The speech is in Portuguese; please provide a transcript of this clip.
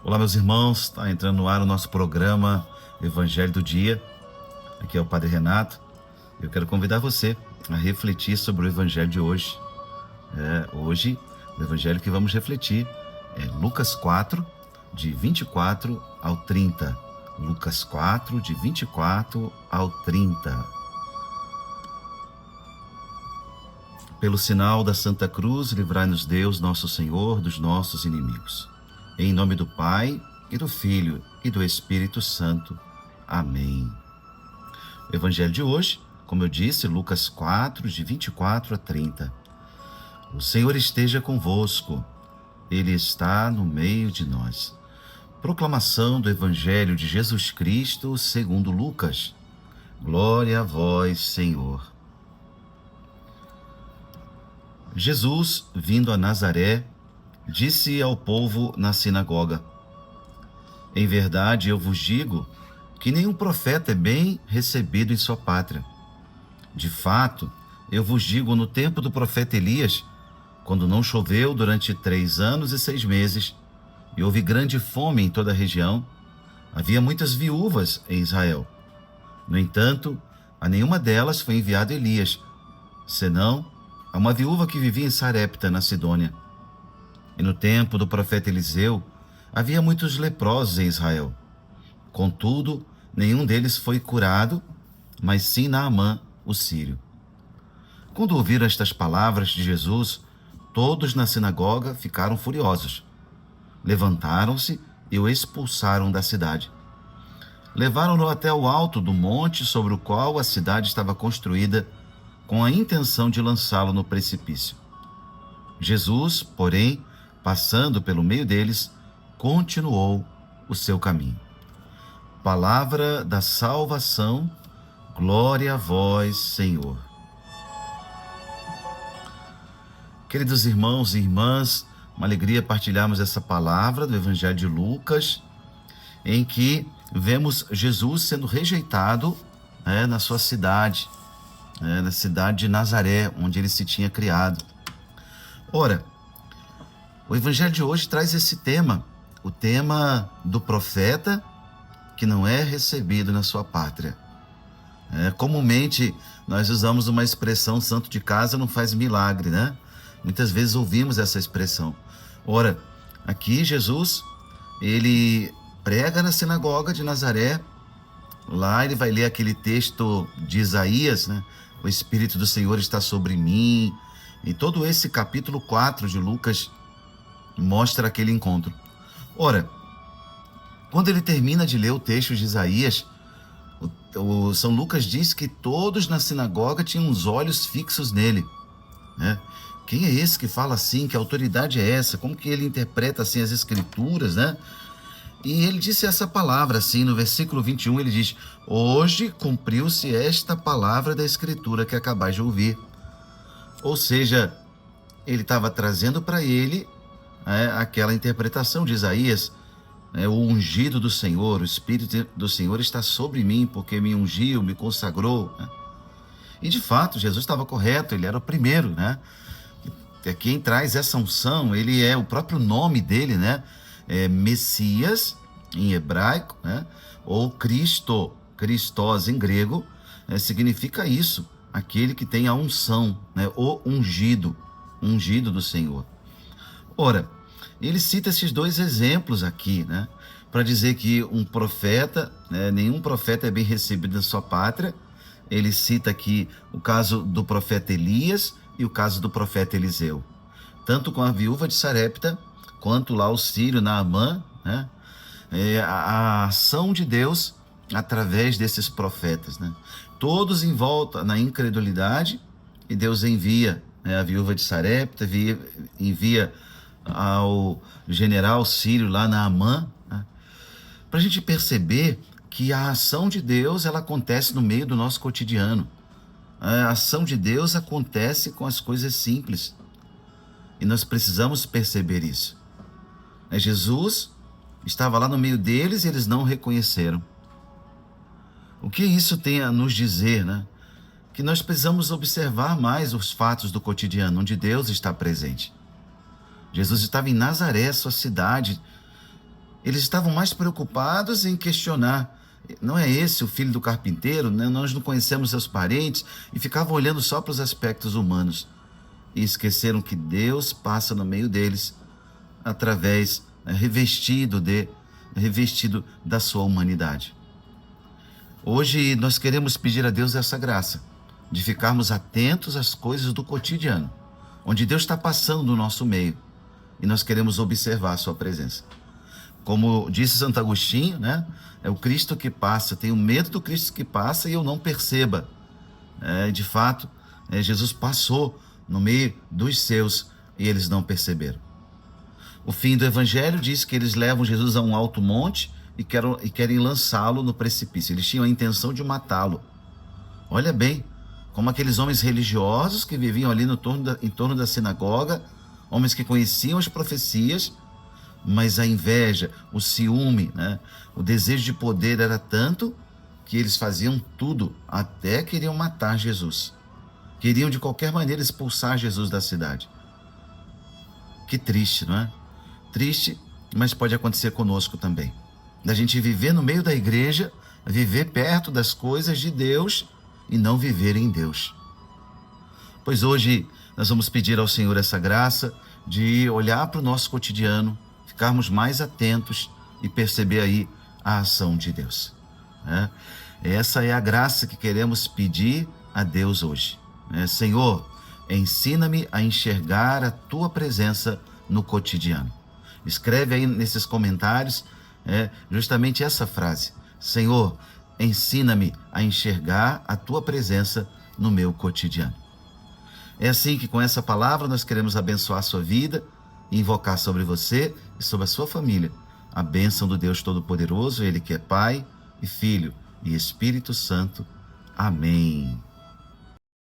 Olá, meus irmãos, está entrando no ar o nosso programa Evangelho do Dia. Aqui é o Padre Renato. Eu quero convidar você a refletir sobre o Evangelho de hoje. Hoje, o Evangelho que vamos refletir é Lucas 4, de 24 ao 30. Lucas 4, de 24 ao 30. Pelo sinal da Santa Cruz, livrai-nos Deus, nosso Senhor, dos nossos inimigos. Em nome do Pai, e do Filho, e do Espírito Santo. Amém. O Evangelho de hoje, como eu disse, Lucas 4, de 24 a 30. O Senhor esteja convosco, Ele está no meio de nós. Proclamação do Evangelho de Jesus Cristo segundo Lucas. Glória a vós, Senhor. Jesus, vindo a Nazaré, disse ao povo na sinagoga: Em verdade, eu vos digo que nenhum profeta é bem recebido em sua pátria. De fato, eu vos digo, no tempo do profeta Elias, quando não choveu durante 3 anos e 6 meses, e houve grande fome em toda a região, havia muitas viúvas em Israel. No entanto, a nenhuma delas foi enviado Elias, senão a uma viúva que vivia em Sarepta, na Sidônia. E no tempo do profeta Eliseu, havia muitos leprosos em Israel. Contudo, nenhum deles foi curado, mas sim Naamã, o sírio. Quando ouviram estas palavras de Jesus, todos na sinagoga ficaram furiosos. Levantaram-se e o expulsaram da cidade. Levaram-no até o alto do monte sobre o qual a cidade estava construída, com a intenção de lançá-lo no precipício. Jesus, porém, passando pelo meio deles, continuou o seu caminho. Palavra da salvação, glória a vós, Senhor. Queridos irmãos e irmãs, uma alegria partilharmos essa palavra do Evangelho de Lucas, em que vemos Jesus sendo rejeitado na sua cidade, na cidade de Nazaré, onde ele se tinha criado. Ora, o Evangelho de hoje traz esse tema, o tema do profeta que não é recebido na sua pátria. Comumente, nós usamos uma expressão: santo de casa não faz milagre, né? Muitas vezes ouvimos essa expressão. Ora, aqui Jesus, ele prega na sinagoga de Nazaré. Lá ele vai ler aquele texto de Isaías, né? O Espírito do Senhor está sobre mim. E todo esse capítulo 4 de Lucas mostra aquele encontro. Ora, quando ele termina de ler o texto de Isaías, o São Lucas diz que todos na sinagoga tinham os olhos fixos nele, né? Quem é esse que fala assim? Que autoridade é essa? Como que ele interpreta assim as escrituras, né? E ele disse essa palavra assim, no versículo 21, ele diz: hoje cumpriu-se esta palavra da escritura que acabais de ouvir. Ou seja, ele estava trazendo para ele aquela interpretação de Isaías, o ungido do Senhor, o Espírito do Senhor está sobre mim, porque me ungiu, me consagrou, né? E de fato, Jesus estava correto, ele era o primeiro, né? Quem traz essa unção, ele é o próprio nome dele, né? Messias, em hebraico, né? Ou Cristo, Christos em grego, significa isso, aquele que tem a unção, né? O ungido, ungido do Senhor. Ora, ele cita esses 2 exemplos aqui, né? Para dizer que um profeta, nenhum profeta é bem recebido na sua pátria. Ele cita aqui o caso do profeta Elias e o caso do profeta Eliseu. Tanto com a viúva de Sarepta, quanto lá o sírio Naamã, né? A ação de Deus através desses profetas, né? Todos em volta na incredulidade, e Deus envia, a viúva de Sarepta, envia ao general sírio lá Naamã, né? Para a gente perceber que a ação de Deus ela acontece no meio do nosso cotidiano. A ação de Deus acontece com as coisas simples. E nós precisamos perceber isso. Jesus estava lá no meio deles e eles não o reconheceram. O que isso tem a nos dizer, né? Que nós precisamos observar mais os fatos do cotidiano, onde Deus está presente. Jesus estava em Nazaré, sua cidade. Eles estavam mais preocupados em questionar: não é esse o filho do carpinteiro? Né? Nós não conhecemos seus parentes, e ficavam olhando só para os aspectos humanos e esqueceram que Deus passa no meio deles através, revestido da sua humanidade. Hoje nós queremos pedir a Deus essa graça de ficarmos atentos às coisas do cotidiano, onde Deus está passando no nosso meio, e nós queremos observar a sua presença. Como disse Santo Agostinho, né? É o Cristo que passa. Tenho medo do Cristo que passa e eu não perceba. De fato, Jesus passou no meio dos seus e eles não perceberam. O fim do Evangelho diz que eles levam Jesus a um alto monte e querem lançá-lo no precipício. Eles tinham a intenção de matá-lo. Olha bem, como aqueles homens religiosos que viviam ali em torno da sinagoga, homens que conheciam as profecias, mas a inveja, o ciúme, né? O desejo de poder era tanto que eles faziam tudo, até queriam matar Jesus. Queriam de qualquer maneira expulsar Jesus da cidade. Que triste, não é? Triste, mas pode acontecer conosco também. Da gente viver no meio da igreja, viver perto das coisas de Deus e não viver em Deus. Pois hoje nós vamos pedir ao Senhor essa graça de olhar para o nosso cotidiano, ficarmos mais atentos e perceber aí a ação de Deus. Essa é a graça que queremos pedir a Deus hoje. Senhor, ensina-me a enxergar a Tua presença no cotidiano. Escreve aí nesses comentários justamente essa frase: Senhor, ensina-me a enxergar a Tua presença no meu cotidiano. É assim que com essa palavra nós queremos abençoar a sua vida e invocar sobre você e sobre a sua família a bênção do Deus Todo-Poderoso, Ele que é Pai e Filho e Espírito Santo. Amém.